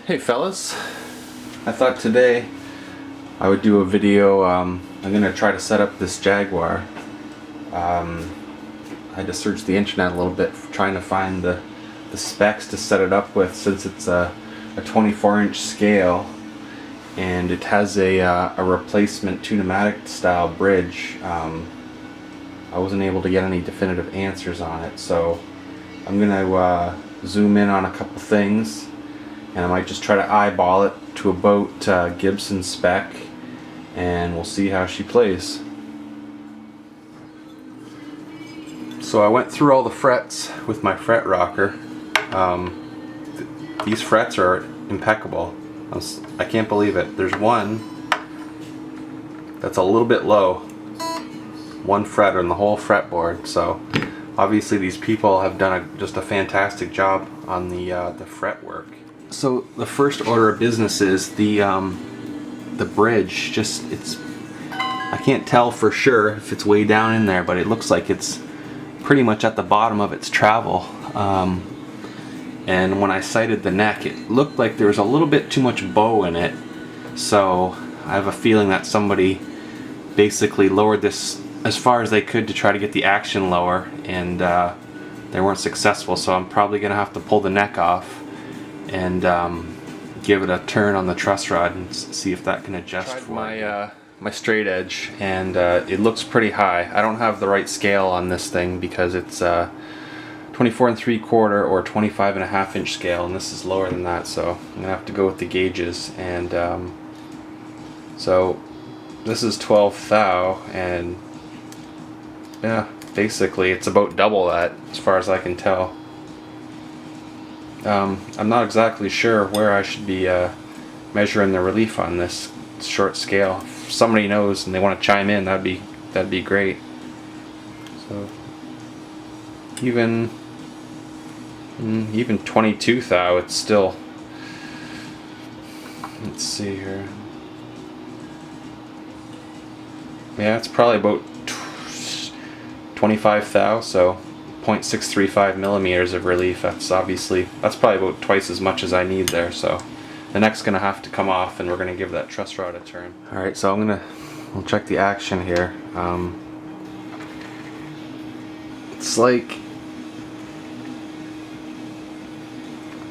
Hey fellas, I thought today I would do a video. I'm gonna try to set up this Jaguar. I had to search the internet a little bit trying to find the specs to set it up with, since it's a 24-inch scale and it has a replacement two-pneumatic style bridge. I wasn't able to get any definitive answers on it, so I'm gonna zoom in on a couple things, and I might just try to eyeball it to a boat Gibson spec, and we'll see how she plays. So I went through all the frets with my fret rocker. These frets are impeccable. I can't believe it. There's one that's a little bit low, one fret on the whole fretboard, so obviously these people have done just a fantastic job on the fretwork. So the first order of business is the bridge. I can't tell for sure if it's way down in there, but it looks like it's pretty much at the bottom of its travel. And when I sighted the neck, it looked like there was a little bit too much bow in it. So I have a feeling that somebody basically lowered this as far as they could to try to get the action lower, and they weren't successful. So I'm probably gonna have to pull the neck off and give it a turn on the truss rod and see if that can adjust for my straight edge, and it looks pretty high. I don't have the right scale on this thing because it's 24 3/4 or 25.5 inch scale, and this is lower than that, so I'm gonna have to go with the gauges. And so this is 12 thou, and yeah, basically it's about double that as far as I can tell. I'm not exactly sure where I should be measuring the relief on this short scale. If somebody knows and they want to chime in, that'd be great. So even 22 thou, it's still, let's see here. Yeah, it's probably about 25 thou, so 0.635 millimeters of relief. That's probably about twice as much as I need there. So the neck's gonna have to come off, and we're gonna give that truss rod a turn. All right, so we'll check the action here. It's like,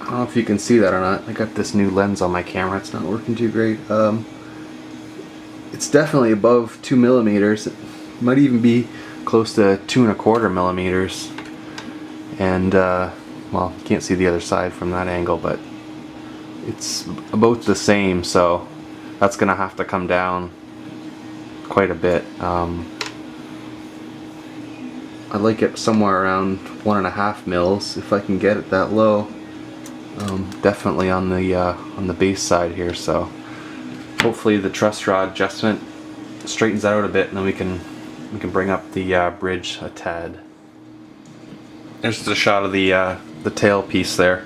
I don't know if you can see that or not. I got this new lens on my camera. It's not working too great. It's definitely above 2 millimeters. It might even be close to 2.25 millimeters. And well, you can't see the other side from that angle, but it's about the same. So that's gonna have to come down quite a bit. I'd like it somewhere around 1.5 mils if I can get it that low. Definitely on the base side here, so hopefully the truss rod adjustment straightens that out a bit, and then we can bring up the bridge a tad. There's the shot of the tail piece there.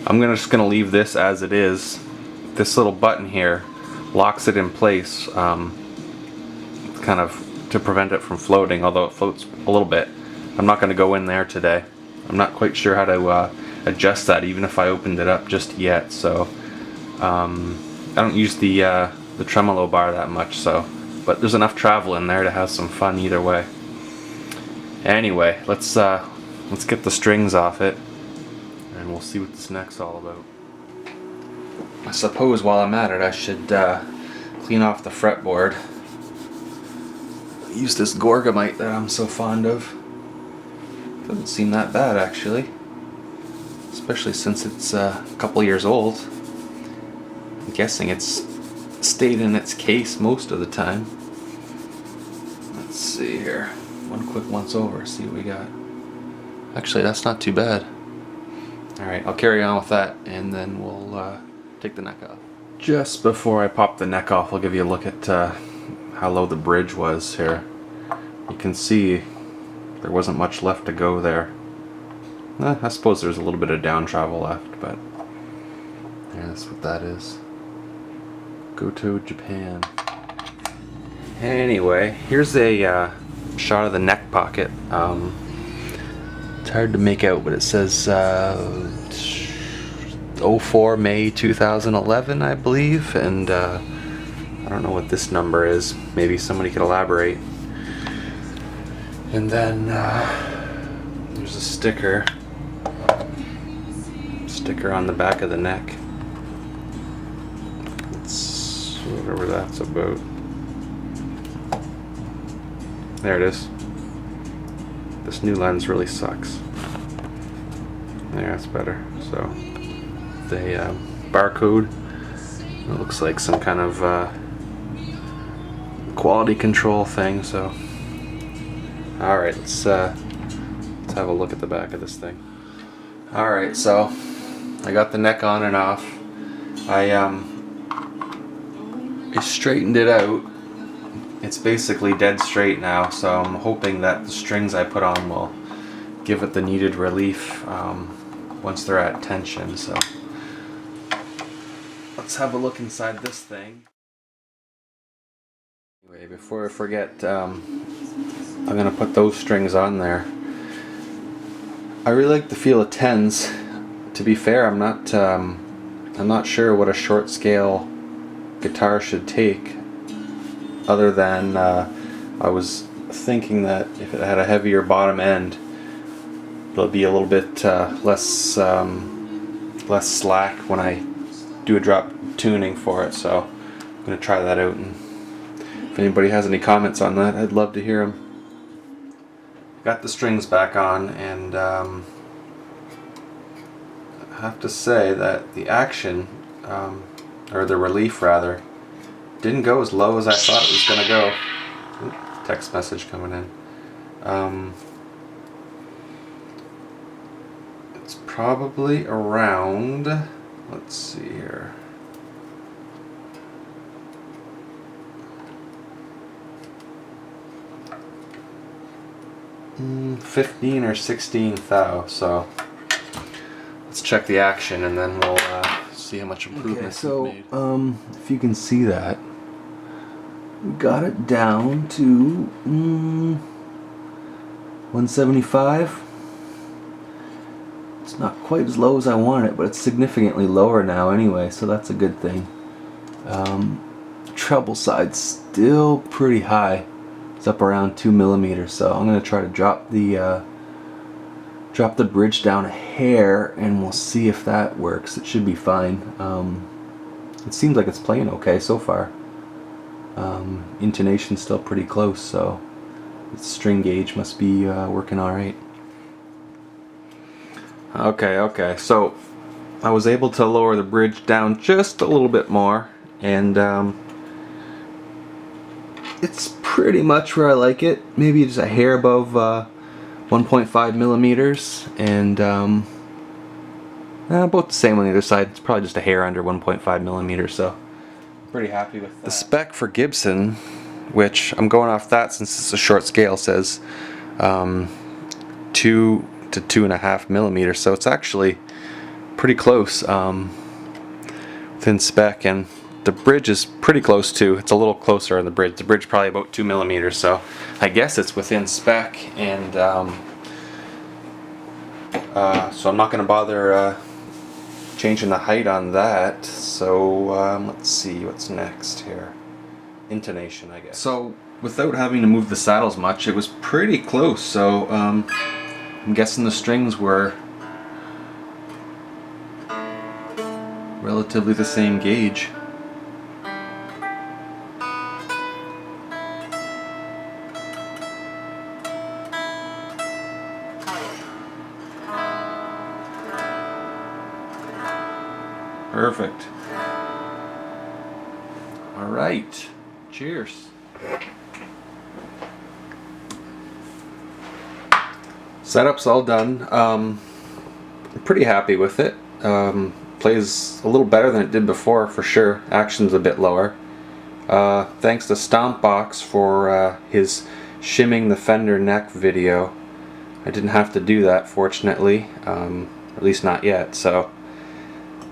I'm just gonna leave this as it is. This little button here locks it in place, kind of to prevent it from floating, although it floats a little bit. I'm not gonna go in there today. I'm not quite sure how to adjust that, even if I opened it up just yet. So I don't use the tremolo bar that much, so, but there's enough travel in there to have some fun either way. Anyway, let's get the strings off it, and we'll see what this neck's all about. I suppose while I'm at it, I should clean off the fretboard. Use this Gorgamite that I'm so fond of. Doesn't seem that bad, actually, especially since it's a couple years old. I'm guessing it's stayed in its case most of the time. Let's see here. One quick once over, see what we got. Actually, that's not too bad. Alright, I'll carry on with that, and then we'll take the neck off. Just before I pop the neck off, I'll give you a look at how low the bridge was here. You can see there wasn't much left to go there. I suppose there's a little bit of down travel left, but yeah, that's what that is. Go to Japan. Anyway, here's a shot of the neck pocket. It's hard to make out, but it says 04 May 2011, I believe, and I don't know what this number is. Maybe somebody could elaborate. And then there's a sticker on the back of the neck. It's whatever that's about. There it is. This new lens really sucks. There, that's better. So the barcode, it looks like some kind of quality control thing. So all right, let's have a look at the back of this thing. All right, so I got the neck on and off. I straightened it out. It's basically dead straight now, so I'm hoping that the strings I put on will give it the needed relief once they're at tension. So let's have a look inside this thing. Anyway, before I forget, I'm gonna put those strings on there. I really like the feel of 10s. To be fair, I'm not sure what a short scale guitar should take, other than I was thinking that if it had a heavier bottom end, it'll be a little bit less slack when I do a drop tuning for it. So I'm gonna try that out, and if anybody has any comments on that, I'd love to hear them. Got the strings back on, and I have to say that the action, or the relief rather, didn't go as low as I thought it was gonna go. Ooh, text message coming in. It's probably around, let's see here, 15 or 16 thou. So let's check the action, and then we'll see how much improvement we've made. If you can see that, we got it down to 175. It's not quite as low as I wanted it, but it's significantly lower now anyway, so that's a good thing. Treble side's still pretty high. It's up around 2 millimeters, so I'm going to try to drop the bridge down a hair, and we'll see if that works. It should be fine. It seems like it's playing okay so far. Intonation's still pretty close, so the string gauge must be working alright. Okay, so I was able to lower the bridge down just a little bit more, and it's pretty much where I like it. Maybe just a hair above 1.5 millimeters, and about the same on the other side. It's probably just a hair under 1.5 millimeters, so I'm pretty happy with that. The spec for Gibson, which I'm going off that since it's a short scale, says 2 to 2.5 millimeters, so it's actually pretty close within spec, and the bridge is pretty close too. It's a little closer on the bridge. The bridge probably about 2 millimeters, so I guess it's within spec, and so I'm not going to bother changing the height on that. So let's see what's next here. Intonation, I guess. So without having to move the saddles much, it was pretty close. So I'm guessing the strings were relatively the same gauge. Perfect. All right. Cheers. Setup's all done. I'm pretty happy with it. Plays a little better than it did before, for sure. Action's a bit lower. Thanks to Stompbox for his shimming the Fender neck video. I didn't have to do that, fortunately. At least not yet. So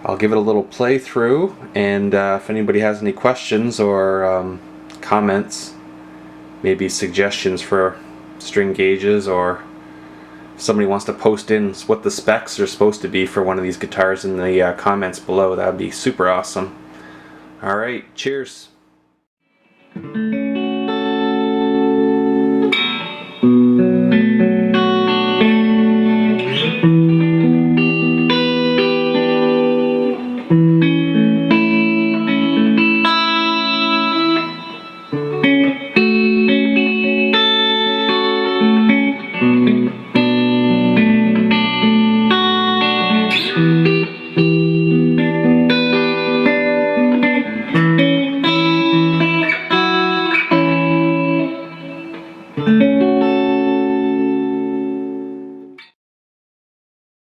I'll give it a little playthrough, and if anybody has any questions or comments, maybe suggestions for string gauges or somebody wants to post in what the specs are supposed to be for one of these guitars in the comments below, that would be super awesome. Alright, cheers.